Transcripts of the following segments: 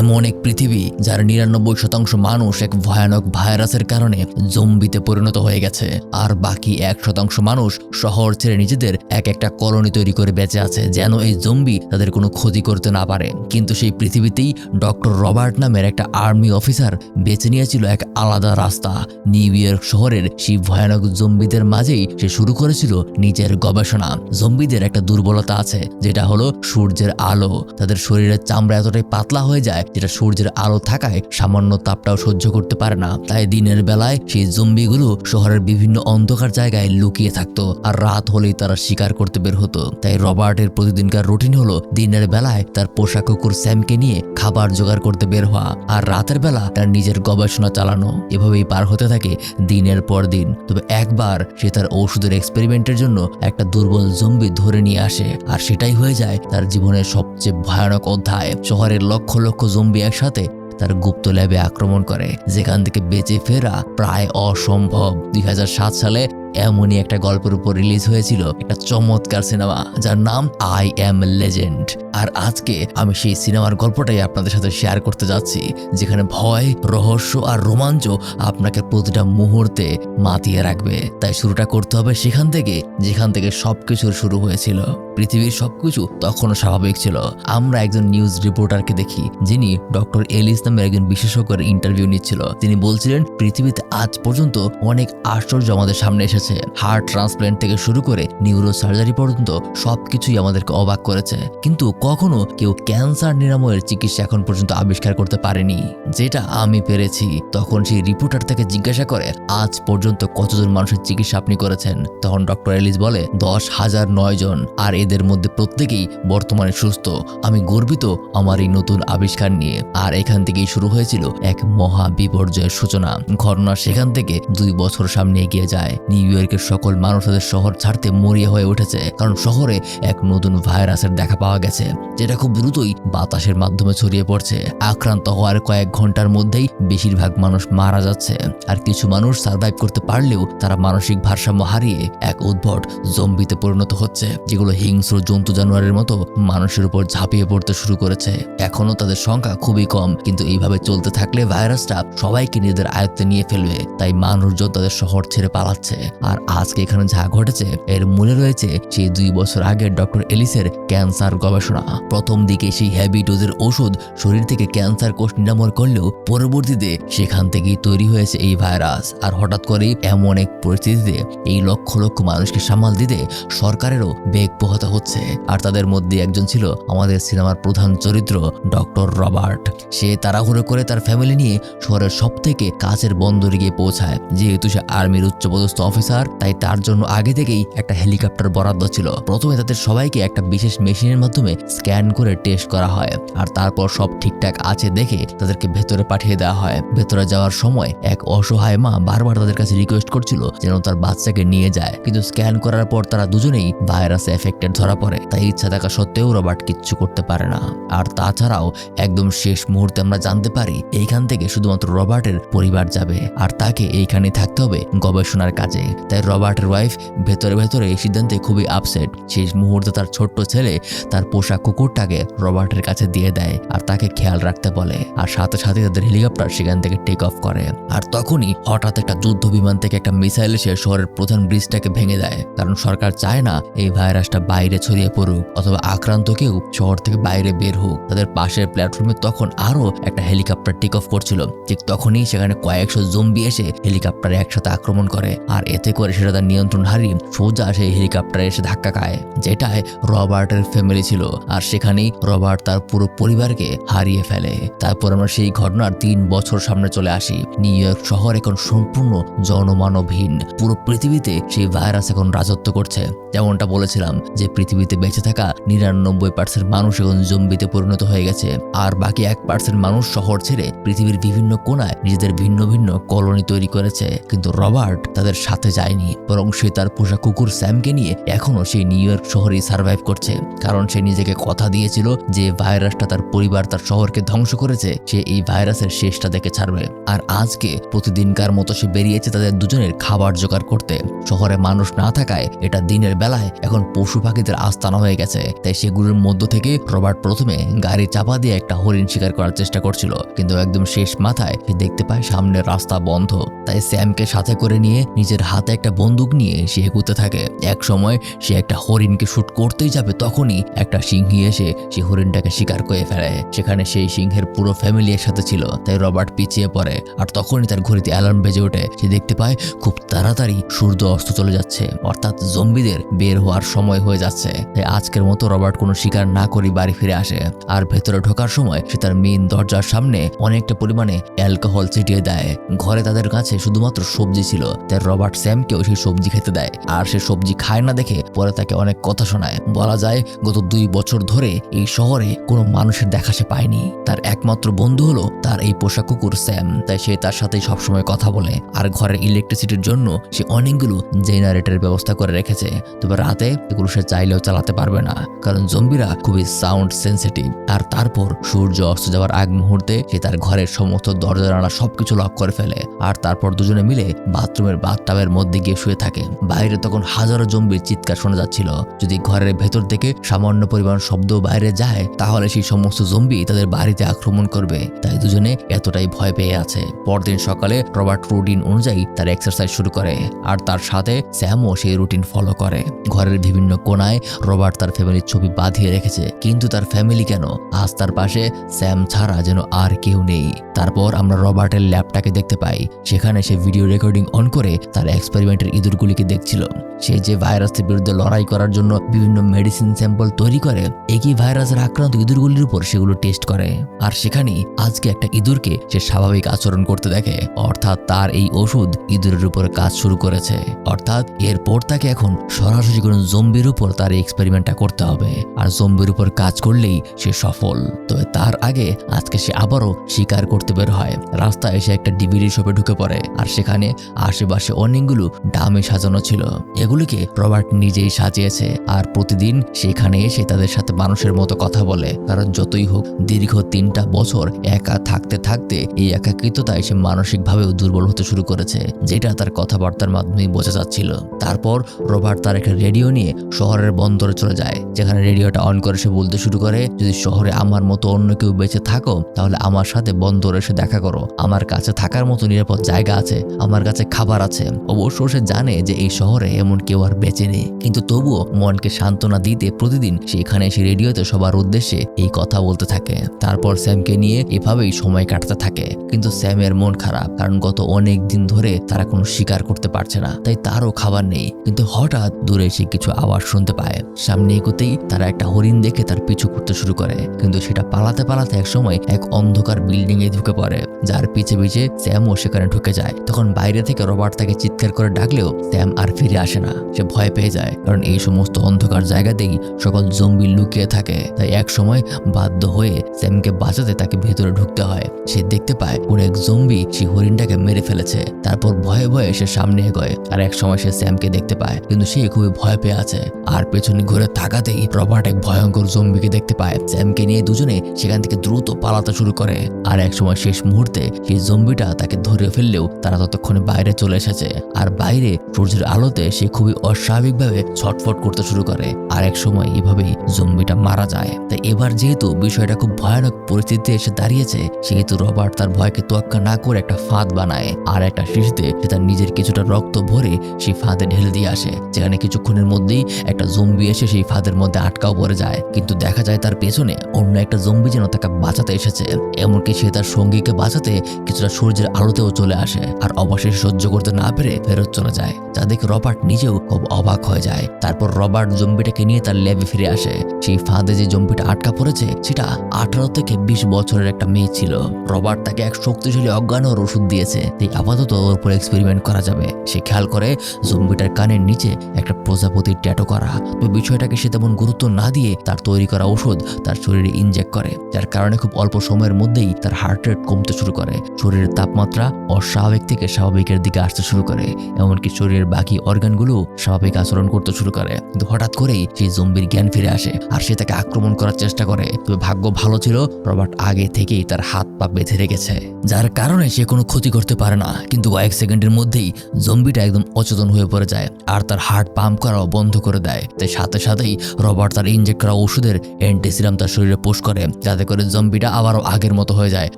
এমন এক পৃথিবী যার ৯৯% মানুষ এক ভয়ানক ভাইরাসের কারণে জম্বিতে পরিণত হয়ে গেছে, আর বাকি ১% মানুষ শহর ছেড়ে নিজেদের একটা কলোনি তৈরি করে বেঁচে আছে যেন এই জম্বি তাদের কোনো ক্ষতি করতে না পারে। কিন্তু সেই পৃথিবীতেই ডক্টর রবার্ট নামের একটা আর্মি অফিসার বেছে নিয়েছিল এক আলাদা রাস্তা। নিউ ইয়র্ক শহরের সেই ভয়ানক জম্বিদের মাঝেই সে শুরু করেছিল নিজের গবেষণা। জম্বিদের একটা দুর্বলতা আছে, যেটা হলো সূর্যের আলো। তাদের শরীরের চামড়া এতটাই পাতলা হয়ে যায় যেটা সূর্যের আলো থাকায় সামান্য তাপটাও সহ্য করতে পারে না। তাই দিনের বেলায় সেই জম্বিগুলো শহরের বিভিন্ন অন্ধকার জায়গায় লুকিয়ে থাকতো, আর রাত হলেই তারা শিকার করতে বের হতো। তাই রবার্টের প্রতিদিনকার রুটিন হলো দিনের বেলায় তার পোষা কুকুর স্যামকে নিয়ে খাবার জোগাড় করতে বের হওয়া, আর রাতের বেলা তার নিজের গবেষণা চালানো। এভাবেই পার হতে থাকে দিনের পর দিন। তবে একবার সে তার ওষুধের এক্সপেরিমেন্টের জন্য একটা দুর্বল জম্বি ধরে নিয়ে আসে, আর সেটাই হয়ে যায় তার জীবনের সবচেয়ে ভয়ানক অধ্যায়। শহরের লক্ষ লক্ষ জম্বি একসাথে তার গুপ্ত ল্যাবে আক্রমণ করে, যেখান থেকে বেঁচে ফেরা প্রায় অসম্ভব। ২০০৭ সালে এমনই একটা গল্পের উপর রিলিজ হয়েছিল একটা চমৎকার সিনেমা যার নাম আই অ্যাম লেজেন্ড। আর আজকে আমি সেই সিনেমার গল্পটাই আপনাদের সাথে শেয়ার করতে যাচ্ছি, যেখানে ভয়, রহস্য আর রোমাঞ্চ আপনাকে প্রতিটা মুহূর্তে মাতিয়ে রাখবে। তাই শুরুটা করতে হবে সেখান থেকে যেখান থেকে সবকিছুর শুরু হয়েছিল। পৃথিবীর সবকিছু তখনও স্বাভাবিক ছিল। আমরা একজন নিউজ রিপোর্টারকে দেখি, যিনি ডক্টর এলিস নামের একজন বিশেষজ্ঞের ইন্টারভিউ নিচ্ছিল। তিনি বলছিলেন, পৃথিবীতে আজ পর্যন্ত অনেক আশ্চর্য আমাদের সামনে এসেছে। হার্ট ট্রান্সপ্ল্যান্ট থেকে শুরু করে নিউরো সার্জারি পর্যন্ত সবকিছুই আমাদেরকে অবাক করেছে, কিন্তু কখনো কেউ ক্যান্সার নিরাময়ের চিকিৎসা এখন পর্যন্ত আবিষ্কার করতে পারেনি, যেটা আমি পেরেছি। তখন সেই রিপোর্টার থেকে জিজ্ঞাসা করে, আজ পর্যন্ত কতজন মানুষের চিকিৎসা আপনি করেছেন? তখন ডক্টর এলিস বলে, ১০,০০৯ জন, আর এদের মধ্যে প্রত্যেকেই বর্তমানে সুস্থ। আমি গর্বিত আমার এই নতুন আবিষ্কার নিয়ে। আর এখান থেকেই শুরু হয়েছিল এক মহা বিপর্যয়ের সূচনা। ঘটনা সেখান থেকে ২ বছর সামনে এগিয়ে যায়। নিউ ইয়র্কের সকল মানুষ তাদের শহর ছাড়তে মরিয়া হয়ে উঠেছে, কারণ শহরে এক নতুন ভাইরাসের দেখা পাওয়া গেছে, যেটা খুব দ্রুতই বাতাসের মাধ্যমে ছড়িয়ে পড়ছে। আক্রান্ত হওয়ার কয়েক ঘন্টার মধ্যেই বেশিরভাগ মানুষ মারা যাচ্ছে, আর কিছু মানুষ সার্ভাইভ করতে পারলেও তারা মানসিক ভারসাম্য হারিয়ে এক উদ্ভট জম্বিতে পরিণত হচ্ছে, যেগুলো হিংস্র জন্তু জানোয়ারের মতো মানুষের উপর ঝাঁপিয়ে পড়তে শুরু করেছে। এখনো তাদের সংখ্যা খুবই কম, কিন্তু এইভাবে চলতে থাকলে ভাইরাসটা সবাইকে নিজেদের আয়ত্তে নিয়ে ফেলবে। তাই মানুষজন তাদের শহর ছেড়ে পালাচ্ছে। আর আজকে এখানে যা ঘটেছে এর মূলে রয়েছে সেই ২ বছর আগের ডক্টর এলিসের ক্যান্সার গবেষণা। প্রথম দিকে সেই হেভি ডোজের ওষুধ শরীর থেকে ক্যান্সার কোষ নিরাময় করলেও পরবর্তীতে সেখান থেকেই তৈরি হয়েছে এই ভাইরাস। আর হঠাৎ করেই এমন এক পরিস্থিতিতে এই লক্ষ লক্ষ মানুষকে সামাল দিতে সরকারেরও বেগ পোহাতে হচ্ছে। আর তাদের মধ্যে একজন ছিল আমাদের সিনেমার প্রধান চরিত্র ডক্টর রবার্ট। সে তাড়াহুড়ো করে তার ফ্যামিলি নিয়ে শহরের সব থেকে কাছের বন্দরে গিয়ে পৌঁছায়। যেহেতু সে আর্মির উচ্চপদস্থ অফিসার, তাই তার জন্য আগে থেকেই একটা হেলিকপ্টার বরাদ্দ ছিল। প্রথমে তাদের সবাইকে একটা বিশেষ মেশিনের মাধ্যমে স্ক্যান করে টেস্ট করা হয়, আর তারপর সব ঠিকঠাক আছে দেখে তাদেরকে ভেতরে পাঠিয়ে দেওয়া হয়। ভেতরে যাওয়ার সময় এক অসহায় মা বারবার তাদের কাছে রিকোয়েস্ট করছিল যেন তার বাচ্চাকে নিয়ে যায়, কিন্তু স্ক্যান করার পর তারা দুজনেই ভাইরাসে এফেক্টেড ধরা পড়ে। তাই ইচ্ছা থাকা সত্ত্বেও রবার্ট কিচ্ছু করতে পারে না। আর তাছাড়াও একদম শেষ মুহূর্তে আমরা জানতে পারি এইখান থেকে শুধুমাত্র রবার্টের পরিবার যাবে, আর তাকে এইখানে থাকতে হবে গবেষণার কাজে। তাই রবার্টের ওয়াইফ ভেতরে ভেতরে এই সিদ্ধান্তে খুবই আপসেট। শেষ মুহূর্তে তার ছোট্ট ছেলে তার পোষা কুকুরটাকে রবার্টের কাছে দিয়ে দেয় আর তাকে খেয়াল রাখতে বলে। আর সাথে সাথে তাদের হেলিকপ্টার সেখান থেকে টেক অফ করে। আর তখনই হঠাৎ একটা যুদ্ধ বিমান থেকে একটা মিসাইল এসে শহরের প্রধান ব্রিজটাকে ভেঙে দেয়, কারণ সরকার চায় না এই ভাইরাসটা বাইরে ছড়িয়ে পড়ুক অথবা আক্রান্ত কেউ শহর থেকে বাইরে বের হোক। তাদের পাশের প্ল্যাটফর্মে তখন আরো একটা হেলিকপ্টার টেক অফ করছিল। ঠিক তখনই সেখানে কয়েকশো জম্বি এসে হেলিকপ্টারে একসাথে আক্রমণ করে, আর এতে করে সেটা তার নিয়ন্ত্রণ হারিয়ে সোজা সেই হেলিকপ্টারে এসে ধাক্কা খায়, যেটায় রবার্টের ফ্যামিলি ছিল। আর সেখানেই রবার্ট তার পুরো পরিবারকে হারিয়ে ফেলে। তারপর আমরা সেই ঘটনার ৩ বছর সামনে চলে আসি। নিউ ইয়র্ক শহর এখন সম্পূর্ণ জনমানবহীন। পুরো পৃথিবীতে সেই ভাইরাস এখন রাজত্ব করছে। যেমনটা বলেছিলাম যে পৃথিবীতে বেঁচে থাকা ৯৯% মানুষ এখন জম্বিতে পরিণত হয়ে গেছে, আর বাকি 1% মানুষ শহর ছেড়ে পৃথিবীর বিভিন্ন কোণায় নিজেদের ভিন্ন ভিন্ন কলোনি তৈরি করেছে। কিন্তু রবার্ট তাদের সাথে যায়নি, বরং সে তার পোষা কুকুর স্যামকে নিয়ে এখনো সেই নিউ ইয়র্ক শহরেই সার্ভাইভ করছে, কারণ সে নিজেকে কথা দিয়েছিল যে ভাইরাসটা তার পরিবার তার শহরকে ধ্বংস করেছে, সে এই ভাইরাসের শেষটা দেখে ছাড়বে। আর আজকে প্রতিদিনকার মতো সে বেরিয়েছে তাদের দুজনের খাবার জোগাড় করতে। শহরে মানুষ না থাকায় এটা দিনের বেলায় এখন পশু পাখি পাখিদের আস্তানা হয়ে গেছে। তাই সেগুলোর মধ্য থেকে রবার্ট প্রথমে গাড়ি চাপা দিয়ে একটা হরিণ শিকার করার চেষ্টা করছিল, কিন্তু একদম শেষ মাথায় সে দেখতে পায় সামনের রাস্তা বন্ধ। তাই স্যামকে সাথে করে নিয়ে নিজের হাতে একটা বন্দুক নিয়ে সে এগুতে থাকে। এক সময় সে একটা হরিণকে শুট করতেই যাবে, তখনই একটা সিংহী এসে সে হরিণটাকে শিকার করে ফেলে। সেখানে সেই সিংহের পুরো ফ্যামিলি একসাথে ছিল। তাই রবার্ট পিছিয়ে পড়ে, আর তখনই তার ঘড়িতে অ্যালার্ম বেজে ওঠে। সে দেখতে পায় খুব তাড়াতাড়ি সূর্য অস্ত চলে যাচ্ছে, অর্থাৎ জম্বিদের বের হওয়ার সময় হয়ে যাচ্ছে। তাই আজকের মতো রবার্ট কোনো শিকার না করে বাড়ি ফিরে আসে। আর ভেতরে ঢোকার সময় সে তার মেইন দরজার সামনে অনেকটা পরিমাণে অ্যালকোহল ছিটিয়ে দেয়। ঘরে তাদের কাছে শুধুমাত্র সবজি ছিল, তাই রবার্ট স্যামকেও সেই সবজি খেতে দেয়। আর সে সবজি খায় না দেখে পরে তাকে অনেক কথা শোনায়। বলা যায় গত 2 বছর ধরে এই শহরে কোনো মানুষের দেখা সে পায়নি। তার একমাত্র বন্ধু হলো তার এই পোষা কুকুর স্যাম, তাই সে তার সাথে সবসময় কথা বলে। আর ঘরের ইলেকট্রিসিটির জন্য সে অনেকগুলো জেনারেটরের ব্যবস্থা করে রেখেছে, তবে রাতে এগুলো সে চাইলেও চালাতে পারবে না, কারণ জম্বিরা খুবই সাউন্ড সেন্সিটিভ। আর তারপর সূর্য অস্ত যাওয়ার আগ মুহূর্তে সে তার ঘরের সমস্ত দরজা জানালা সবকিছু লক করে ফেলে। আর তারপর দুজনে মিলে বাথরুমের বাথটাবের মধ্যে গিয়ে শুয়ে থাকে। বাইরে তখন হাজারো জম্বির চিৎকার শোনা যাচ্ছিল। যদি ঘরের ভেতর থেকে সামান্য পরিমাণ শব্দ বাইরে যায়, তাহলে সেই সমস্ত জম্বি তাদের বাড়িতে আক্রমণ করবে। তাই দুজনে এতটাই ভয় পেয়ে আছে। পরদিন সকালে রবার্ট রুটিন অনুযায়ী তার এক্সারসাইজ শুরু করে, আর তার সাথে স্যামও সেই রুটিন ফলো করে। ঘরের বিভিন্ন কোণায় রবার্ট তার ফ্যামিলির ছবি বাঁধিয়ে রেখেছে, কিন্তু তার ফ্যামিলি কেন, আজ তার পাশে স্যাম ছাড়া যেন আর কেউ নেই। তারপর আমরা রবার্টের ল্যাবটাকে দেখতে পাই। সেখানে সে ভিডিও রেকর্ডিং অন করে তার এক্সপেরিমেন্টের ইঁদুরগুলিকে দেখছিল। সে যে ভাইরাসের বিরুদ্ধে লড়াই করার জন্য বিভিন্ন মেডিসিন স্যাম্পল তৈরি করে, একই ভাইরাসের আক্রান্ত ইঁদুরগুলির উপর সেগুলো টেস্ট করে। আর সেখানেই আজকে একটা ইঁদুরকে সে স্বাভাবিক আচরণ করতে দেখে, অর্থাৎ তার এই ওষুধ ইঁদুরের উপর কাজ শুরু করেছে। অর্থাৎ এরপর তাকে এখন সরাসরি কোনো জম্বির উপর তার এই এক্সপেরিমেন্টটা করতে হবে, আর জম্বির উপর কাজ করলেই সে সফল। তবে তার আগে আজকে সে আবারও শিকার করতে বের হয়। রাস্তায় এসে একটা ডিভিডি শপে ঢুকে পড়ে, আর সেখানে আশেপাশে অনেকগুলো ডামে সাজানো ছিল। এগুলিকে রবার্ট নিজেই সাজিয়েছে, আর প্রতিদিন সেখানে এসে তাদের সাথে মানুষের মতো কথা বলে। কারণ যতই হোক দীর্ঘ 3টা বছর একা থাকতে থাকতে এই একাকিত্বতায় সে মানসিকভাবেও দুর্বল হতে শুরু করেছে, যেটা তার কথাবার্তার মাধ্যমেই বোঝা যাচ্ছিল। তারপর রবার্ট তার একটা রেডিও নিয়ে শহরের বন্দরে চলে যায়, যেখানে রেডিওটা অন করে সে বলতে শুরু করে, যদি শহরে আমার মতো অন্য কেউ বেঁচে থাকো তাহলে আমার সাথে বন্দরে এসে দেখা করো। আমার কাছে থাকার মতো নিরাপদ জায়গা আছে, আমার কাছে খাবার আছে। অবশ্য সে জানে যে এই শহরে এমন কেউ আর বেঁচে নেই, কিন্তু তবুও মনকে সান্ত্বনা দিতে প্রতিদিন সেখানে এসে রেডিওতে সবার উদ্দেশ্যে এই কথা বলতে থাকে। তারপর স্যামকে নিয়ে এভাবেই সময় কাটাতে থাকে। কিন্তু স্যামের মন খারাপ, কারণ গত অনেক দিন ধরে তারা কোনো শিকার করতে পারছে না, তাই তারও খাবার নেই। কিন্তু হঠাৎ দূরে সে কিছু আওয়াজ শুনতে পায়। সামনে এগোতেই তারা একটা হরিণ দেখে তার পিছু করতে শুরু করে, কিন্তু সেটা পালাতে পালাতে একসময় এক অন্ধকার বিল্ডিং এ ঢুকে পড়ে, যার পিছে পিছে স্যামও সেখানে ঢুকে যায়। তখন বাইরে থেকে রবার্ট তাকে চিৎকার করে ডাকলেও স্যাম আর ফিরে আসে না। সে ভয় পেয়ে যায়, কারণ এই সমস্ত অন্ধকার জায়গাতেই সকল জম্বি লুকিয়ে থাকে। তাই এক সময় বাধ্য হয়ে স্যামকে বাঁচাতে তাকে ভেতরে ঢুকতে হয়। সে দেখতে পায় কোন এক জম্বি সেই হরিণটাকে মেরে ফেলেছে। তারপর ভয়ে ভয়ে সে সামনে এগোয়, আর এক সময় সে স্যামকে দেখতে পায়, কিন্তু সে খুবই ভয় পেয়ে আছে। আর পেছনে ঘুরে তাকাতেই রবার্ট এক ভয়ঙ্কর জম্বিকে দেখতে পায়। স্যামকে নিয়ে দুজনে সেখান থেকে দ্রুত পালাতে শুরু করে। আর এক সময় শেষ মুহূর্তে সেই জম্বিটা তাকে ধরে ফেললেও তারা ততক্ষণে বাইরে চলে এসেছে। আর বাইরে সূর্যের আলোতে সে খুবই অস্বাভাবিকভাবে ছটফট করতে শুরু করে। আর এক সময় এভাবেই জম্বিটা মারা যায়। তাই এবার যেহেতু বিষয়টা খুব ভয়ানক পরিস্থিতিতে এসে দাঁড়িয়েছে, সেহেতু রবার্ট তার ভয়কে তোয়াক্কা না করে একটা ফাঁদ বানায়। আর একটা শিশিতে সে তার নিজের কিছুটা রক্ত ভরে সেই ফাঁদে ঢেলে দিয়ে আসে, যেখানে কিছুক্ষণের মধ্যেই একটা জম্বি এসে সেই ফাঁদের মধ্যে আটকাও পড়ে যায়। কিন্তু দেখা যায় তার পেছনে অন্য একটা জম্বি যেন তাকে বাঁচাতে এসেছে। এমনকি সে তার সঙ্গীকে বাঁচাতে কিছুটা সূর্যের আলোতেও চলে আসে, আর অবশেষে সহ্য করতে না পেরে ফেরত চলে যায়, যা দেখে রবার্ট নিজেও খুব অবাক হয়ে যায়। তারপর রবার্ট জম্বিটাকে নিয়ে তার ল্যাবে ফিরে আসে। সেই ফাঁদে যে জম্বিটা আটকা পড়েছে সেটা 18 থেকে 20 বছরের একটা মেয়ে ছিল। রবার্ট তাকে এক শক্তিশালী অজ্ঞান ওর ওষুধ দিয়েছে, তাই আপাতত ওর উপর এক্সপেরিমেন্ট করা যাবে। সে খেয়াল করে জম্বিটার কানের নিচে একটা প্রজাপতির ট্যাটু করা। তো বিষয়টাকে সে তেমন গুরুত্ব না দিয়ে তার তৈরি করা ওষুধ তার শরীরে ইনজেক্ট করে, যার কারণে খুব অল্প সময়ের মধ্যেই তার হার্ট রেট কমতে শুরু করে। শরীরের তাপমাত্রা অস্বাভাবিক থেকে স্বাভাবিকের দিকে আসতে শুরু করে, এমনকি শরীরের বাকি অর্গানগুলো স্বাভাবিক আচরণ করতে শুরু করে। কিন্তু হঠাৎ করেই সেই জম্বির জ্ঞান ফিরে আসে। আসে আর সে তাকে আক্রমণ করার চেষ্টা করে। তবে ভাগ্য ভালো ছিল, রবার্ট আগে থেকেই তার হাত পা বেঁধে রেখেছে, যার কারণে সে কোনো ক্ষতি করতে পারে না। কিন্তু কয়েক সেকেন্ডের মধ্যেই জম্বিটা একদম অচেতন হয়ে পড়ে যায় আর তার হার্ট পাম্প করাও বন্ধ করে দেয়। তাই সাথে সাথেই রবার্ট তার ইনজেক্ট করা ওষুধের অ্যান্টিসিরাম তার শরীরে পুশ করে, যাতে করে জম্বিটা আবারও আগের মতো হয়ে যায়।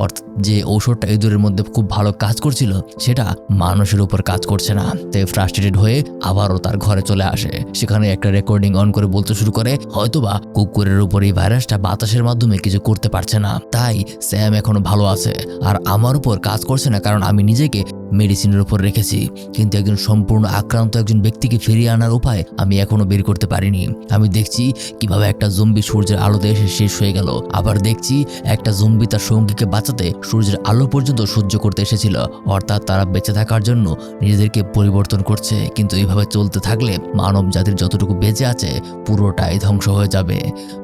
অর্থাৎ যে ঔষধটা ইঁদুরের মধ্যে খুব ভালো কাজ করছিল সেটা মানুষের উপর কাজ করছে না। তাই ফ্রাস্ট্রেটেড হয়ে আবারও তার ঘরে চলে আসে। সেখানে একটা রেকর্ডিং অন করে বলতে শুরু করে, হয়তোবা কুকুরের উপর এই ভাইরাসটা বাতাসের মাধ্যমে কিছু করতে পারছে না, তাই স্যাম এখনো ভালো আছে আর আমার উপর কাজ করছে না, কারণ আমি নিজেকে মেডিসিনের উপর রেখেছি। কিন্তু একজন সম্পূর্ণ আক্রান্ত একজন ব্যক্তিকে ফিরিয়ে আনার উপায় আমি এখনো বের করতে পারিনি। আমি দেখছি কিভাবে একটা জম্বি সূর্যের আলোতে এসে শেষ হয়ে গেল, আবার দেখছি একটা জম্বি তার সঙ্গীকে বাঁচাতে সূর্যের আলো পর্যন্ত সহ্য করতে এসেছিল। অর্থাৎ তারা বেঁচে থাকার জন্য নিজেদেরকে পরিবর্তন করছে। কিন্তু এইভাবে চলতে থাকলে মানব জাতির যতটুকু বেঁচে আছে পুরোটাই ধ্বংস হয়ে যাবে।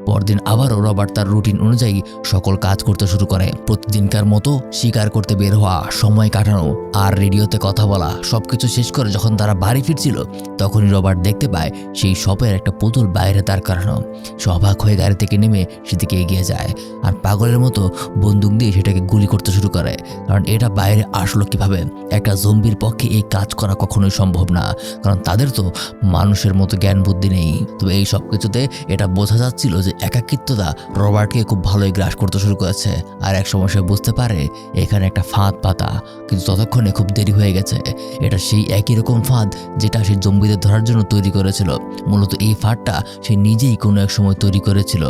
পরদিন আবারও রবার্ট তার রুটিন অনুযায়ী সকল কাজ করতে শুরু করে। প্রতিদিনকার মতো শিকার করতে বের হওয়া, সময় কাটানো আর রেডিওতে কথা বলা সবকিছু শেষ করে যখন তারা বাড়ি ফিরছিল তখনই রবার্ট দেখতে পায় সেই শপের একটা পুতুল বাইরে দাঁড় করানো। সে অবাক হয়ে গাড়ি থেকে নেমে সেদিকে এগিয়ে যায় আর পাগলের মতো বন্দুক দিয়ে সেটাকে গুলি করতে শুরু করে, কারণ এটা বাইরে আসলো কিভাবে? একটা জম্বির পক্ষে এই কাজ করা কখনোই সম্ভব না, কারণ তাদের তো মানুষের মতো জ্ঞান বুদ্ধি নেই। তবে এই সব কিছুতে এটা বোঝা যাচ্ছিল যে একাকিত্বতা রবার্টকে খুব ভালোই গ্রাস করতে শুরু করেছে। আর এক সময় সে বুঝতে পারে এখানে একটা ফাঁদ পাতা, কিন্তু ততক্ষণে খুব দেরি হয়ে গেছে। এটা সেই একই রকম ফাঁদ যেটা সে জম্বিদের ধরার জন্য তৈরি করেছিল। মূলত এই ফাঁদটা সে নিজেই কোনো এক সময় তৈরি করেছিল।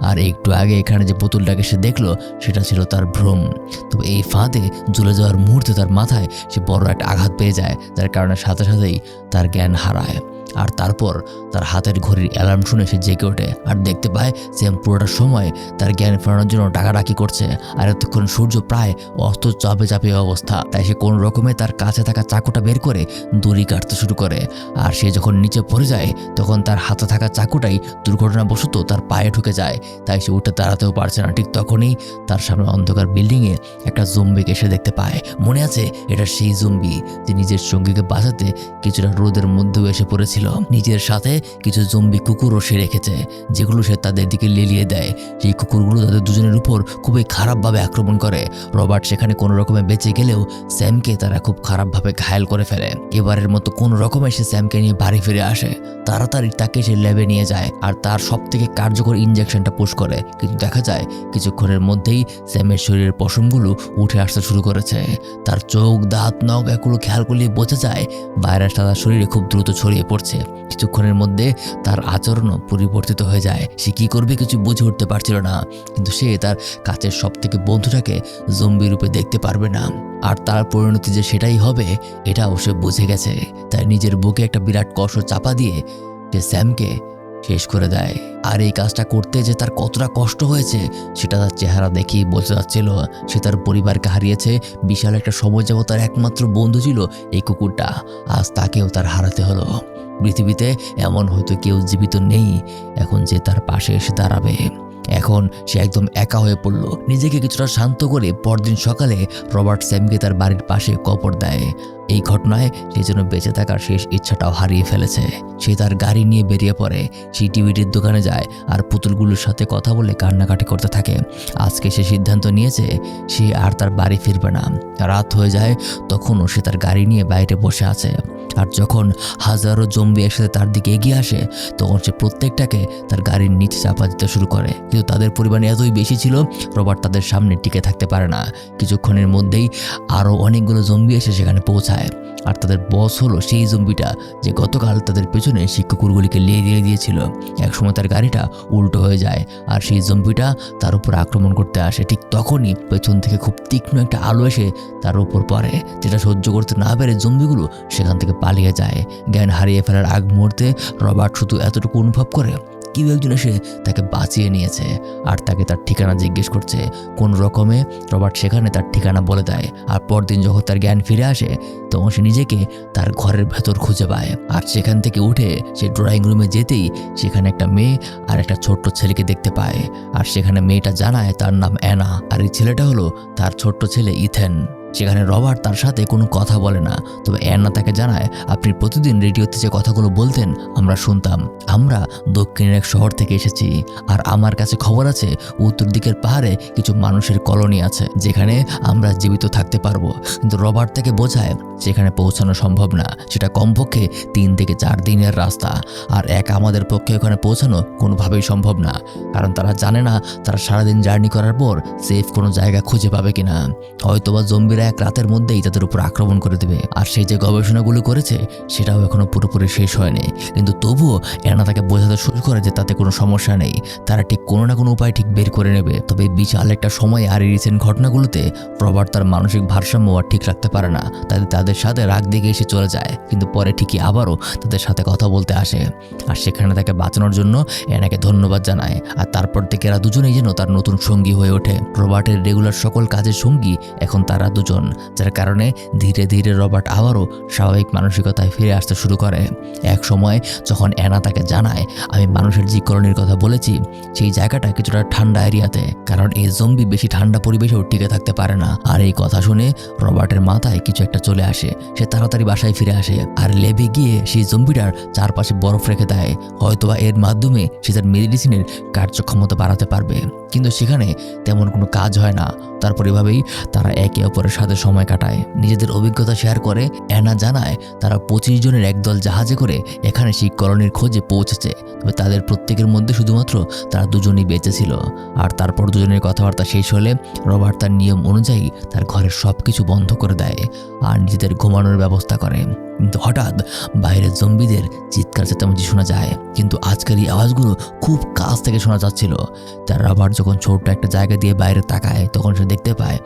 আর একটু আগে এখানে যে পুতুলটাকে সে দেখলো সেটা ছিল তার ভ্রম। তবে এই ফাঁদে ঝুলে যাওয়ার মুহূর্তে তার মাথায় সে বড় একটা আঘাত পেয়ে যায়, যার কারণে সাথে সাথেই তার জ্ঞান হারায়। আর তারপর তার হাতের ঘড়ির অ্যালার্ম শুনে সে জেগে ওঠে আর দেখতে পায় স্যাম পুরোটা সময় তার জ্ঞান ফেরানোর জন্য ডাকাডাকি করছে। আর এতক্ষণ সূর্য প্রায় অস্ত চাপে চাপে অবস্থা, তাই সে কোনো রকমে তার কাছে থাকা চাকুটা বের করে দড়ি কাটতে শুরু করে। আর সে যখন নিচে পড়ে যায় তখন তার হাতে থাকা চাকুটাই দুর্ঘটনাবশত তার পায়ে ঢুকে যায়, তাই সে উঠে দাঁড়াতেও পারছে না। ঠিক তখনই তার সামনে অন্ধকার বিল্ডিংয়ে একটা জম্বিকে সে দেখতে পায়। মনে আছে এটা সেই জম্বি যে নিজের সঙ্গীকে বাঁচাতে কিছুটা রোদের মধ্যেও এসে পড়েছিল। নিজের সাথে কিছু জম্বি কুকুরও সে রেখেছে, যেগুলো সে তাদের দিকে লেলিয়ে দেয়। সেই কুকুরগুলো তাদের দুজনের উপর খুবই খারাপভাবে আক্রমণ করে। রবার্ট সেখানে কোনো রকমে বেঁচে গেলেও স্যামকে তারা খুব খারাপভাবে ঘায়েল করে ফেলে। এবারের মতো কোনো রকমে সে স্যামকে নিয়ে বাড়ি ফিরে আসে। তাড়াতাড়ি তাকে সে ল্যাবে নিয়ে যায় আর তার সব থেকে কার্যকর ইনজেকশনটা পুশ করে। কিন্তু দেখা যায় কিছুক্ষণের মধ্যেই স্যামের শরীরের পশমগুলো উঠে আসতে শুরু করেছে। তার চোখ, দাঁত, নখ এগুলো খেয়াল করলে বোঝা যায় ভাইরাসটা তার শরীরে খুব দ্রুত ছড়িয়ে পড়ছে। কিছুক্ষণের মধ্যে তার আচরণও পরিবর্তিত হয়ে যায়। সে কি করবে কিছু বুঝে উঠতে পারছিল না, কিন্তু সে তার কাছের সব থেকে বন্ধুটাকে জম্বি রূপে দেখতে পারবে না। আর তার পরিণতি যে সেটাই হবে এটাও সে বুঝে গেছে। তাই নিজের বুকে একটা বিরাট কষ্ট চাপা দিয়ে সে স্যামকে শেষ করে দেয়। আর এই কাজটা করতে যে তার কতটা কষ্ট হয়েছে সেটা তার চেহারা দেখেই বোঝা যাচ্ছিল। সে তার পরিবারকে হারিয়েছে, বিশাল একটা সময় যাবত তার একমাত্র বন্ধু ছিল এই কুকুরটা, আজ তাকেও তার হারাতে হলো। পৃথিবীতে এমন হয়তো কেউ জীবিত নেই এখন যে তার পাশে এসে দাঁড়াবে। এখন সে একদম একা হয়ে পড়ল। নিজেকে কিছুটা শান্ত করে পরদিন সকালে রবার্ট স্যামকে তার বাড়ির পাশে কবর দেয়। এই ঘটনায় সে যেন বেঁচে থাকার শেষ ইচ্ছাটাও হারিয়ে ফেলেছে। সে তার গাড়ি নিয়ে বেরিয়ে পড়ে, সেই টিভিটির দোকানে যায় আর পুতুলগুলোর সাথে কথা বলে কান্নাকাটি করতে থাকে। আজকে সে সিদ্ধান্ত নিয়েছে সে আর তার বাড়ি ফিরবে না। রাত হয়ে যায়, তখনও সে তার গাড়ি নিয়ে বাইরে বসে আছে। আর যখন হাজারো জম্বি একসাথে তার দিকে এগিয়ে আসে তখন সে প্রত্যেকটাকে তার গাড়ির নিচে চাপা দিতে শুরু করে। কিন্তু তাদের পরিমাণ এতই বেশি ছিল রবার্ট তাদের সামনে টিকে থাকতে পারে না। কিছুক্ষণের মধ্যেই আরও অনেকগুলো জম্বি এসে সেখানে পৌঁছায়। আর তাদের বস হলো সেই জম্বিটা যে গতকাল তাদের পেছনে সেই কুকুরগুলিকে লেলিয়ে দিয়েছিল। একসময় তার গাড়িটা উল্টো হয়ে যায় আর সেই জম্বিটা তার উপর আক্রমণ করতে আসে। ঠিক তখনই পেছন থেকে খুব তীক্ষ্ণ একটা আলো এসে তার উপর পড়ে, যেটা সহ্য করতে না পেরে জম্বিগুলো সেখান থেকে পালিয়ে যায়। জ্ঞান হারিয়ে ফেলার আগ মুহূর্তে রবার্ট শুধু এতটুকু অনুভব করে কেউ একজন এসে তাকে বাঁচিয়ে নিয়েছে আর তাকে তার ঠিকানা জিজ্ঞেস করছে। কোন রকমে রবার্ট সেখানে তার ঠিকানা বলে দেয়। আর পরদিন যখন তার জ্ঞান ফিরে আসে তখন সে নিজেকে তার ঘরের ভেতর খুঁজে পায়। আর সেখান থেকে উঠে সে ড্রয়িং রুমে যেতেই সেখানে একটা মেয়ে আর একটা ছোট্ট ছেলেকে দেখতে পায়। আর সেখানে মেয়েটা জানায় তার নাম অ্যানা আর এই ছেলেটা হলো তার ছোট্ট ছেলে ইথেন। সেখানে রবার্ট তার সাথে কোনো কথা বলে না, তবে অ্যানা তাকে জানায়, আপনি প্রতিদিন রেডিওতে যে কথাগুলো বলতেন আমরা শুনতাম। আমরা দক্ষিণের এক শহর থেকে এসেছি, আর আমার কাছে খবর আছে উত্তর দিকের পাহাড়ে কিছু মানুষের কলোনি আছে যেখানে আমরা জীবিত থাকতে পারবো। কিন্তু রবার্ট তাকে বোঝায় সেখানে পৌঁছানো সম্ভব না, সেটা কমপক্ষে 3 থেকে 4 দিনের রাস্তা, আর আমাদের পক্ষে ওখানে পৌঁছানো কোনোভাবেই সম্ভব না, কারণ তারা জানে না তারা সারাদিন জার্নি করার পর সেফ কোনো জায়গা খুঁজে পাবে কিনা। হয়তোবা জম্বিরা এক রাতের মধ্যেই তাদের উপর আক্রমণ করে দেবে। আর সেই যে গবেষণাগুলো করেছে সেটাও এখনো পুরোপুরি শেষ হয়নি, কিন্তু তবুও অ্যানা তাকে বোঝাতে শুরু করে যে তাতে কোনো সমস্যা নেই, তারা ঠিক কোনো না কোনো উপায় ঠিক বের করে নেবে। তবে বিশাল একটা সময় আর এই রিসেন্ট ঘটনাগুলোতে রবার্ট তার মানসিক ভারসাম্য আর ঠিক রাখতে পারে না, তাদের সাথে রাগ দিকে এসে চলে যায়, কিন্তু পরে ঠিকই আবারও তাদের সাথে কথা বলতে আসে, আর সেখানে তাকে বাঁচানোর জন্য অ্যানাকে ধন্যবাদ জানায়। আর তারপর থেকে এরা দুজনেই যেন তার নতুন সঙ্গী হয়ে ওঠে। রবার্টের রেগুলার সকল কাজের সঙ্গী এখন তারা দুজন, যার কারণে ধীরে ধীরে রবার্ট আবারও স্বাভাবিক মানসিকতায় ফিরে আসতে শুরু করে। এক সময় যখন অ্যানা তাকে জানায়, আমি মানুষের যে কলোনির কথা বলেছি সেই জায়গাটা কিছুটা ঠান্ডা এরিয়াতে, কারণ এই জম্বি বেশি ঠান্ডা পরিবেশেও টিকে থাকতে পারে না। আর এই কথা শুনে রবার্টের মাথায় কিছু একটা চলে আসে, সে তাড়াতাড়ি বাসায় ফিরে আসে আর লেবে গিয়ে সেই জম্বিটার চারপাশে বরফ রেখে দেয়, হয়তোবা এর মাধ্যমে সে তার মেডিসিনের কার্যক্ষমতা বাড়াতে পারবে। কিন্তু সেখানে তেমন কোনো কাজ হয় না। তারপর এভাবেই তারা একে অপরের সাথে সময় কাটায়, নিজেদের অভিজ্ঞতা শেয়ার করে। অ্যানা জানায় তারা 25 জনের একদল জাহাজে করে এখানে সেই কলোনির খোঁজে পৌঁছেছে, তবে তাদের প্রত্যেকের মধ্যে শুধুমাত্র তারা দুজনই বেঁচে ছিল। আর তারপর দুজনের কথাবার্তা শেষ হলে রবার্ট তার নিয়ম অনুযায়ী তার ঘরের সব কিছু বন্ধ করে দেয় আর নিজেদের ঘুমানোর ব্যবস্থা করে। কিন্তু হঠাৎ বাইরে জম্বিদের চিৎকার চেঁচামেচি শোনা যায়, কিন্তু আজকের এই আওয়াজগুলো খুব কাছ থেকে শোনা যাচ্ছিল। তার রবার্ট যখন ছোট্ট একটা জায়গা দিয়ে বাইরে তাকায় তখন সে দেখতে পায়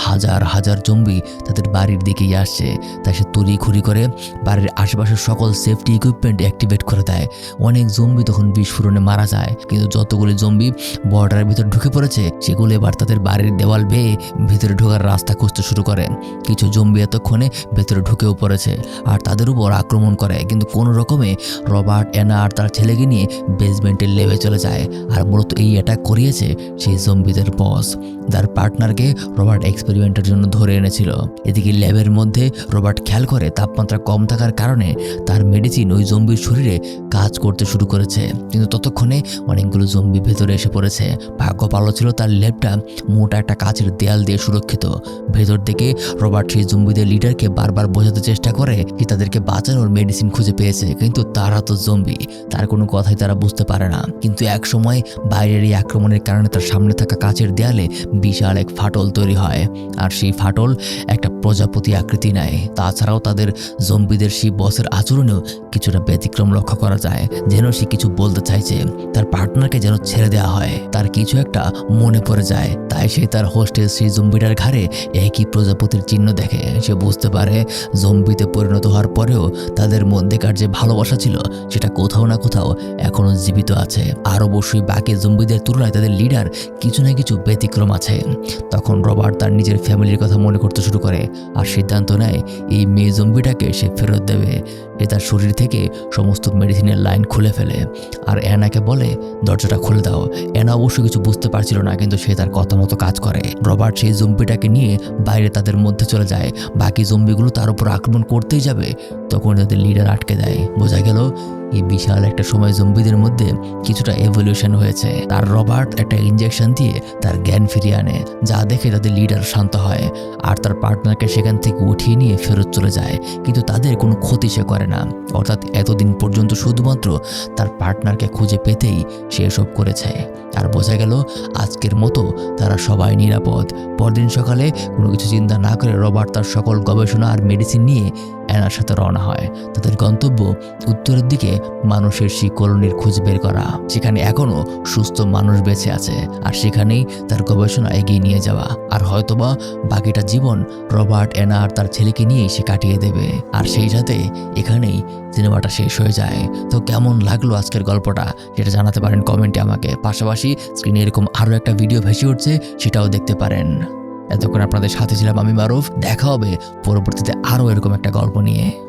হাজার হাজার জম্বি তাদের বাড়ির দিকেই আসছে। তাই সে তড়িঘড়ি করে বাড়ির আশেপাশের সকল সেফটি ইকুইপমেন্ট অ্যাক্টিভেট করে দেয়। অনেক জম্বি তখন বিস্ফোরণে মারা যায়, কিন্তু যতগুলি জম্বি বর্ডারের ভিতর ঢুকে পড়েছে সেগুলো এবার তাদের বাড়ির দেওয়াল বেয়ে ভিতরে ঢোকার রাস্তা খুঁজতে শুরু করে। কিছু জম্বি এতক্ষণে ভেতরে ঢুকেও পড়েছে আর তাদের উপর আক্রমণ করে, কিন্তু কোনো রকমে রবার্ট, অ্যানা আর তার ছেলেকে নিয়ে বেসমেন্টের লেভে চলে যায়। আর মূলত এই অ্যাটাক করিয়েছে সেই জম্বিদের বস, যার পার্টনারকে রবার্ট এক্সপেরিমেন্টের জন্য ধরে এনেছিল। এদিকে ল্যাবের মধ্যে রবার্ট খেয়াল করে তাপমাত্রা কম থাকার কারণে তার মেডিসিন ওই জম্বির শরীরে কাজ করতে শুরু করেছে, কিন্তু ততক্ষণে অনেকগুলো জম্বি ভেতরে এসে পড়েছে। ভাগ্য ভালো ছিল তার ল্যাবটা মোটা একটা কাচের দেয়াল দিয়ে সুরক্ষিত। ভেতর থেকে রবার্ট সেই জম্বিদের লিডারকে বারবার বোঝাতে চেষ্টা করে যে তাদেরকে বাঁচানোর মেডিসিন খুঁজে পেয়েছে, কিন্তু তারা তো জম্বি, তার কোনো কথাই তারা বুঝতে পারে না। কিন্তু এক সময় বাইরের এই আক্রমণের কারণে তার সামনে থাকা কাচের দেয়ালে বিশাল এক ফাটল তৈরি হয়, আর সেই ফাটল একটা প্রজাপতি আকৃতি নেয়। তাছাড়াও তাদের জম্বিদের সেই বসের আচরণেও কিছুটা ব্যতিক্রম লক্ষ্য করা যায়, যেন সে কিছু বলতে চাইছে, তার পার্টনারকে যেন ছেড়ে দেওয়া হয়। তার কিছু একটা মনে পড়ে যায়, তাই সে তার হোস্টেস সেই জম্বিটার ঘাড়ে একই প্রজাপতির চিহ্ন দেখে। সে বুঝতে পারে জম্বিতে পরিণত হওয়ার পরেও তাদের মধ্যেকার যে ভালোবাসা ছিল সেটা কোথাও না কোথাও এখনো জীবিত আছে। আর অবশ্যই বাকি জম্বিদের তুলনায় তাদের লিডার কিছু না কিছু ব্যতিক্রম আছে। তখন রবার্ট তার নিজের ফ্যামিলির কথা মনে করতে শুরু করে আর সিদ্ধান্ত নেয় এই মেয়ে জম্বিটাকে সে ফেরত দেবে। সে তার শরীর থেকে সমস্ত মেডিসিনের লাইন খুলে ফেলে আর অ্যানাকে বলে দরজাটা খুলে দাও। অ্যানা অবশ্য কিছু বুঝতে পারছিল না, কিন্তু সে তার কথা মতো কাজ করে। রবার্ট সেই জম্বিটাকে নিয়ে বাইরে তাদের মধ্যে চলে যায়। বাকি জম্বিগুলো তার উপর আক্রমণ করতেই যাবে, তখন তাদের লিডার আটকে দেয়। বোঝা গেল এই বিশাল একটা সময় জম্বিদের মধ্যে কিছুটা এভলিউশন হয়েছে। আর রবার্ট একটা ইনজেকশন দিয়ে তার জ্ঞান ফিরিয়ে আনে, যা দেখে তাদের লিডার শান্ত হয় আর তার পার্টনারকে সেখান থেকে উঠিয়ে নিয়ে ফেরত চলে যায়, কিন্তু তাদের কোনো ক্ষতি সে করে না। অর্থাৎ এতদিন পর্যন্ত শুধুমাত্র তার পার্টনারকে খুঁজে পেতেই সে এসব করেছে। আর বোঝা গেল আজকের মতো তারা সবাই নিরাপদ। পরদিন সকালে কোনো কিছু চিন্তা না করে রবার্ট তার সকল গবেষণা আর মেডিসিন নিয়ে অ্যানার সাথে রওনা হয়। তাদের গন্তব্য উত্তরের দিকে মানুষের সেই কলোনির খোঁজ বের করা, সেখানে এখনো সুস্থ মানুষ বেঁচে আছে, আর সেখানেই তার গবেষণা এগিয়ে নিয়ে যাওয়া। আর হয়তোবা বাকিটা জীবন রবার্ট, অ্যানা আর তার ছেলেকে নিয়েই সে কাটিয়ে দেবে। আর সেই সাথে এখানেই সিনেমাটা শেষ হয়ে যায়। তো কেমন লাগলো আজকের গল্পটা সেটা জানাতে পারেন কমেন্টে আমাকে। পাশাপাশি স্ক্রিনে এরকম আরও একটা ভিডিও ভেসে উঠছে, সেটাও দেখতে পারেন। এতক্ষণ আপনাদের সাথে ছিলাম আমি মারুফ। দেখা হবে পরবর্তীতে আরও এরকম একটা গল্প নিয়ে।